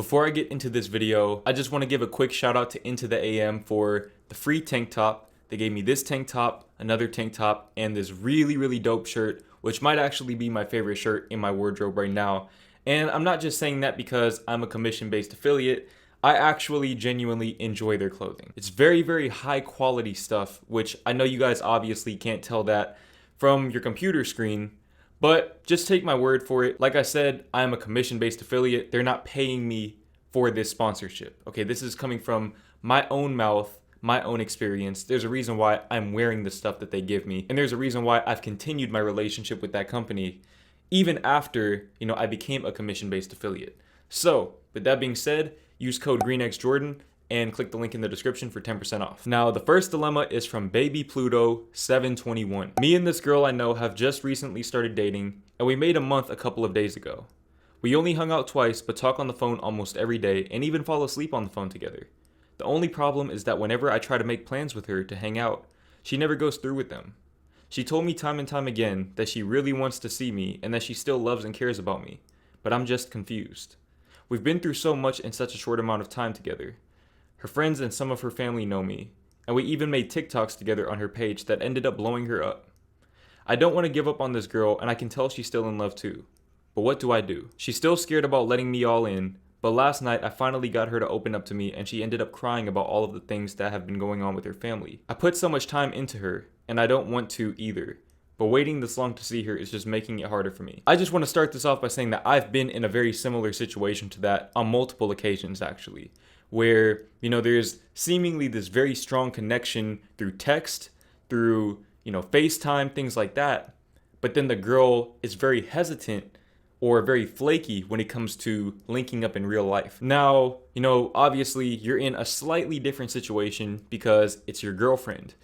Before I get into this video, I just want to give a quick shout out to IntoTheAm for the free tank top. They gave me this tank top, another tank top, and this really dope shirt, which might actually be my favorite shirt in my wardrobe right now. And I'm not just saying that because I'm a commission-based affiliate. I actually genuinely enjoy their clothing. It's very high quality stuff, which I know you guys obviously can't tell that from your computer screen, but just take my word for it. Like I said, I'm a commission-based affiliate. They're not paying me for this sponsorship. Okay, this is coming from my own mouth, my own experience. There's a reason why I'm wearing the stuff that they give me, and there's a reason why I've continued my relationship with that company even after, I became a commission-based affiliate. So, with that being said, use code GreenXJordan and click the link in the description for 10% off. Now, the first dilemma is from Baby Pluto 721. Me and this girl I know have just recently started dating, and we made a month a couple of days ago. We only hung out twice, but talk on the phone almost every day and even fall asleep on the phone together. The only problem is that whenever I try to make plans with her to hang out, she never goes through with them. She told me time and time again that she really wants to see me and that she still loves and cares about me, but I'm just confused. We've been through so much in such a short amount of time together. Her friends and some of her family know me, and we even made TikToks together on her page that ended up blowing her up. I don't want to give up on this girl, and I can tell she's still in love too. But what do I do? She's still scared about letting me all in, but last night I finally got her to open up to me, and she ended up crying about all of the things that have been going on with her family. I put so much time into her, and I don't want to either. But waiting this long to see her is just making it harder for me. I just want to start this off by saying that I've been in a very similar situation to that on multiple occasions actually, where, there's seemingly this very strong connection through text, through, FaceTime, things like that. But then the girl is very hesitant or very flaky when it comes to linking up in real life. Now, obviously you're in a slightly different situation because it's your girlfriend.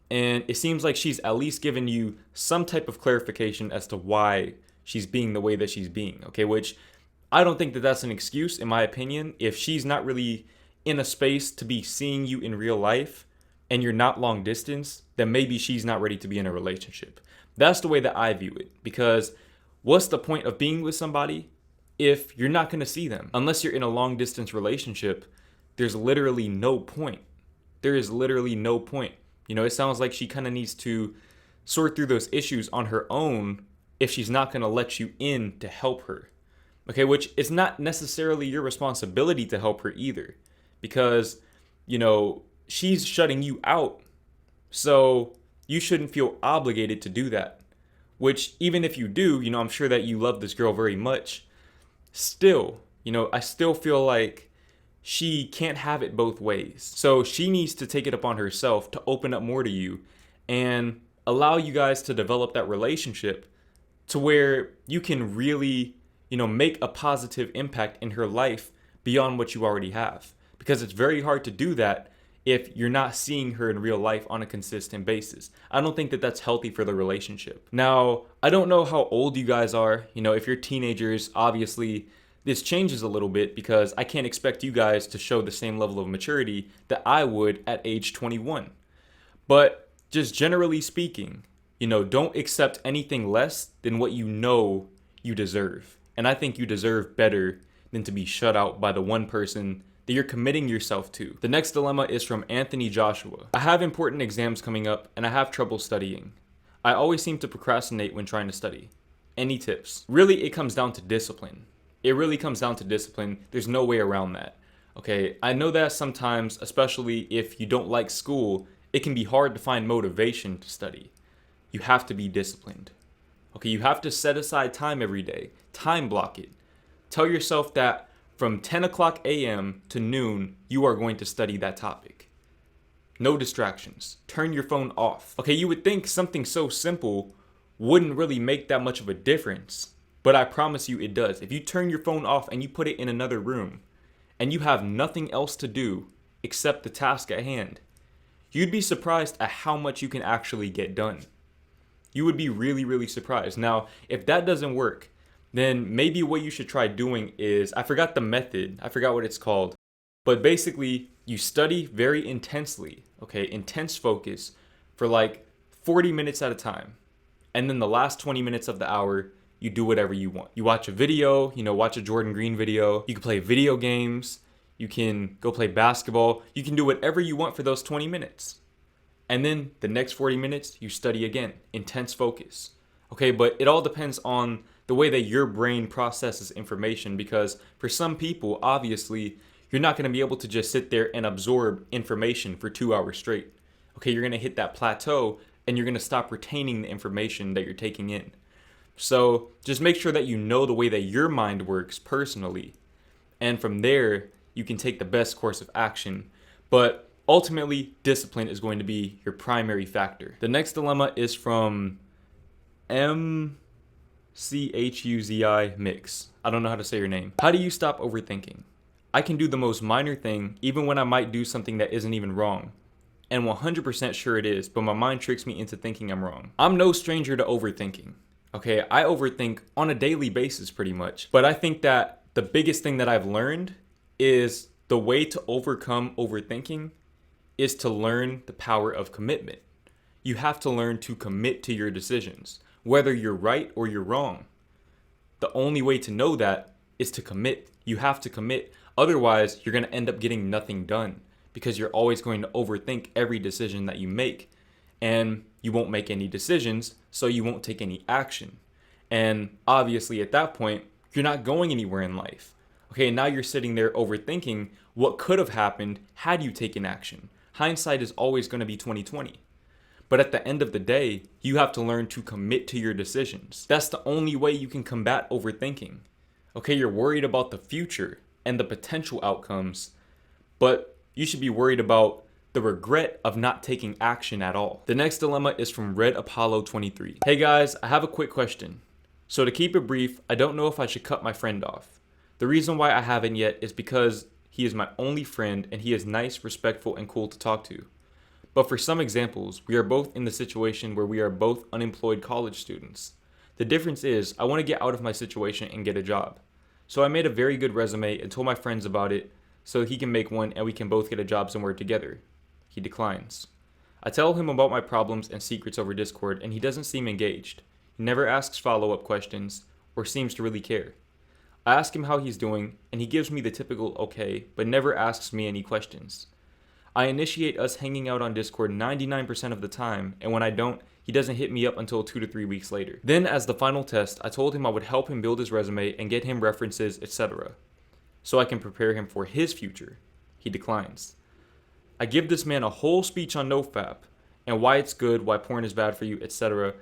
And it seems like she's at least given you some type of clarification as to why she's being the way that she's being, okay? Which I don't think that that's an excuse, in my opinion. If she's not really in a space to be seeing you in real life and you're not long distance, then maybe she's not ready to be in a relationship. That's the way that I view it, because what's the point of being with somebody if you're not going to see them? Unless you're in a long distance relationship, there's literally no point. There is literally no point. It sounds like she kind of needs to sort through those issues on her own if she's not going to let you in to help her. Okay, which is not necessarily your responsibility to help her either, because, she's shutting you out. So you shouldn't feel obligated to do that. Which, even if you do, I'm sure that you love this girl very much. Still, I still feel like she can't have it both ways. So she needs to take it upon herself to open up more to you and allow you guys to develop that relationship to where you can really, make a positive impact in her life beyond what you already have. Because it's very hard to do that if you're not seeing her in real life on a consistent basis. I don't think that that's healthy for the relationship. Now, I don't know how old you guys are. If you're teenagers, obviously this changes a little bit because I can't expect you guys to show the same level of maturity that I would at age 21. But just generally speaking, don't accept anything less than what you deserve. And I think you deserve better than to be shut out by the one person that you're committing yourself to. The next dilemma is from Anthony Joshua. I have important exams coming up and I have trouble studying. I always seem to procrastinate when trying to study. Any tips? Really, it comes down to discipline. It really comes down to discipline. There's no way around that. Okay, I know that sometimes, especially if you don't like school, it can be hard to find motivation to study. You have to be disciplined. Okay, you have to set aside time every day. Time block it. Tell yourself that from 10 o'clock a.m. to noon, you are going to study that topic. No distractions. Turn your phone off. Okay, you would think something so simple wouldn't really make that much of a difference. But I promise you it does. If you turn your phone off and you put it in another room and you have nothing else to do except the task at hand, you'd be surprised at how much you can actually get done. You would be really surprised. Now, if that doesn't work, then maybe what you should try doing is, I forgot the method, I forgot what it's called, but basically you study very intensely, okay, intense focus for like 40 minutes at a time. And then the last 20 minutes of the hour, you do whatever you want. You watch a video, watch a Jordan Green video. You can play video games. You can go play basketball. You can do whatever you want for those 20 minutes. And then the next 40 minutes, you study again. Intense focus. Okay, but it all depends on the way that your brain processes information, because for some people, obviously, you're not going to be able to just sit there and absorb information for 2 hours straight. Okay, you're going to hit that plateau and you're going to stop retaining the information that you're taking in. So just make sure that you know the way that your mind works personally. And from there, you can take the best course of action. But ultimately, discipline is going to be your primary factor. The next dilemma is from MCHUZI Mix. I don't know how to say your name. How do you stop overthinking? I can do the most minor thing, even when I might do something that isn't even wrong. And 100% sure it is, but my mind tricks me into thinking I'm wrong. I'm no stranger to overthinking. Okay, I overthink on a daily basis pretty much. But I think that the biggest thing that I've learned is the way to overcome overthinking is to learn the power of commitment. You have to learn to commit to your decisions, whether you're right or you're wrong. The only way to know that is to commit. You have to commit. Otherwise, you're going to end up getting nothing done because you're always going to overthink every decision that you make. And you won't make any decisions, so you won't take any action. And obviously at that point, you're not going anywhere in life. Okay, now you're sitting there overthinking what could have happened had you taken action. Hindsight is always going to be 20/20. But at the end of the day, you have to learn to commit to your decisions. That's the only way you can combat overthinking. Okay, you're worried about the future and the potential outcomes, but you should be worried about the regret of not taking action at all. The next dilemma is from Red Apollo 23. Hey guys, I have a quick question. So to keep it brief, I don't know if I should cut my friend off. The reason why I haven't yet is because he is my only friend and he is nice, respectful, and cool to talk to. But for some examples, we are both in the situation where we are both unemployed college students. The difference is I want to get out of my situation and get a job. So I made a very good resume and told my friends about it so he can make one and we can both get a job somewhere together. He declines. I tell him about my problems and secrets over Discord and he doesn't seem engaged. He never asks follow-up questions or seems to really care. I ask him how he's doing and he gives me the typical okay, but never asks me any questions. I initiate us hanging out on Discord 99% of the time, and when I don't, he doesn't hit me up until 2 to 3 weeks later. Then as the final test, I told him I would help him build his resume and get him references, etc. so I can prepare him for his future. He declines. I give this man a whole speech on NoFap and why it's good, why porn is bad for you, etc.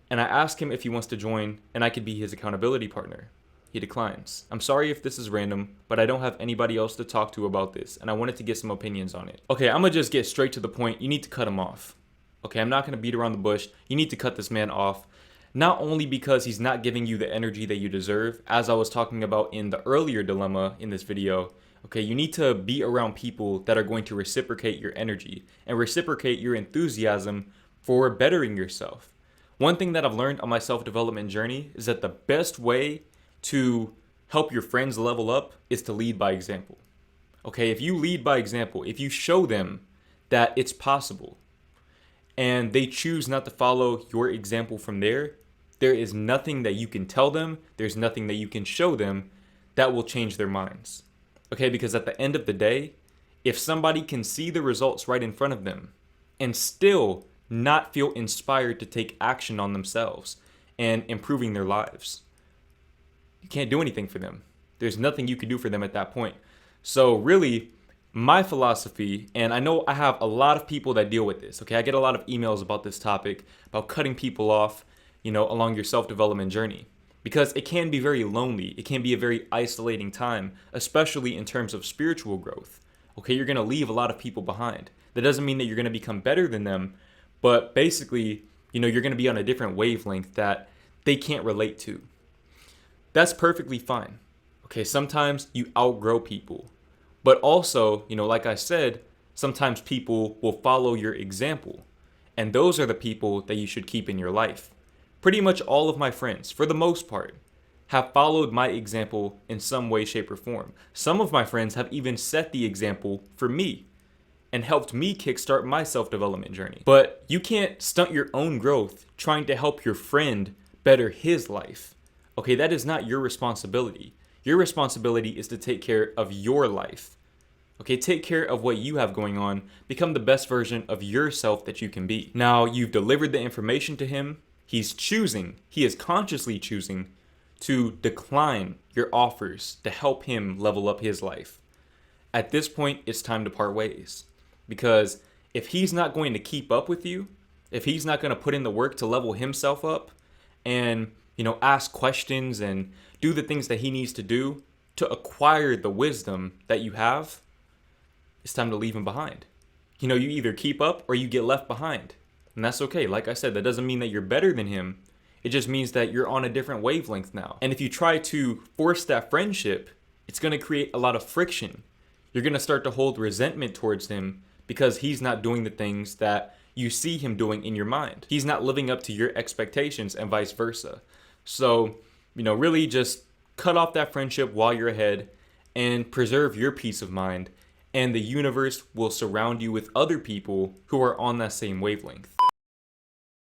And I ask him if he wants to join and I could be his accountability partner. He declines. I'm sorry if this is random, but I don't have anybody else to talk to about this and I wanted to get some opinions on it. Okay, I'm gonna just get straight to the point. You need to cut him off. Okay, I'm not gonna beat around the bush. You need to cut this man off. Not only because he's not giving you the energy that you deserve, as I was talking about in the earlier dilemma in this video. Okay, you need to be around people that are going to reciprocate your energy and reciprocate your enthusiasm for bettering yourself. One thing that I've learned on my self-development journey is that the best way to help your friends level up is to lead by example. Okay, if you lead by example, if you show them that it's possible and they choose not to follow your example from there is nothing that you can tell them, there's nothing that you can show them that will change their minds. Okay, because at the end of the day, if somebody can see the results right in front of them and still not feel inspired to take action on themselves and improving their lives, you can't do anything for them. There's nothing you can do for them at that point. So really, my philosophy, and I know I have a lot of people that deal with this, okay? I get a lot of emails about this topic, about cutting people off, along your self-development journey. Because it can be very lonely. It can be a very isolating time, especially in terms of spiritual growth. Okay, you're going to leave a lot of people behind. That doesn't mean that you're going to become better than them, but basically, you're going to be on a different wavelength that they can't relate to. That's perfectly fine. Okay, sometimes you outgrow people. But also, like I said, sometimes people will follow your example. And those are the people that you should keep in your life. Pretty much all of my friends, for the most part, have followed my example in some way, shape, or form. Some of my friends have even set the example for me and helped me kickstart my self-development journey. But you can't stunt your own growth trying to help your friend better his life. Okay, that is not your responsibility. Your responsibility is to take care of your life. Okay, take care of what you have going on. Become the best version of yourself that you can be. Now, you've delivered the information to him. He is consciously choosing to decline your offers to help him level up his life. At this point, it's time to part ways. Because if he's not going to keep up with you, if he's not going to put in the work to level himself up and, ask questions and do the things that he needs to do to acquire the wisdom that you have, it's time to leave him behind. You either keep up or you get left behind. And that's okay. Like I said, that doesn't mean that you're better than him. It just means that you're on a different wavelength now. And if you try to force that friendship, it's going to create a lot of friction. You're going to start to hold resentment towards him because he's not doing the things that you see him doing in your mind. He's not living up to your expectations and vice versa. So, really just cut off that friendship while you're ahead and preserve your peace of mind. And the universe will surround you with other people who are on that same wavelength.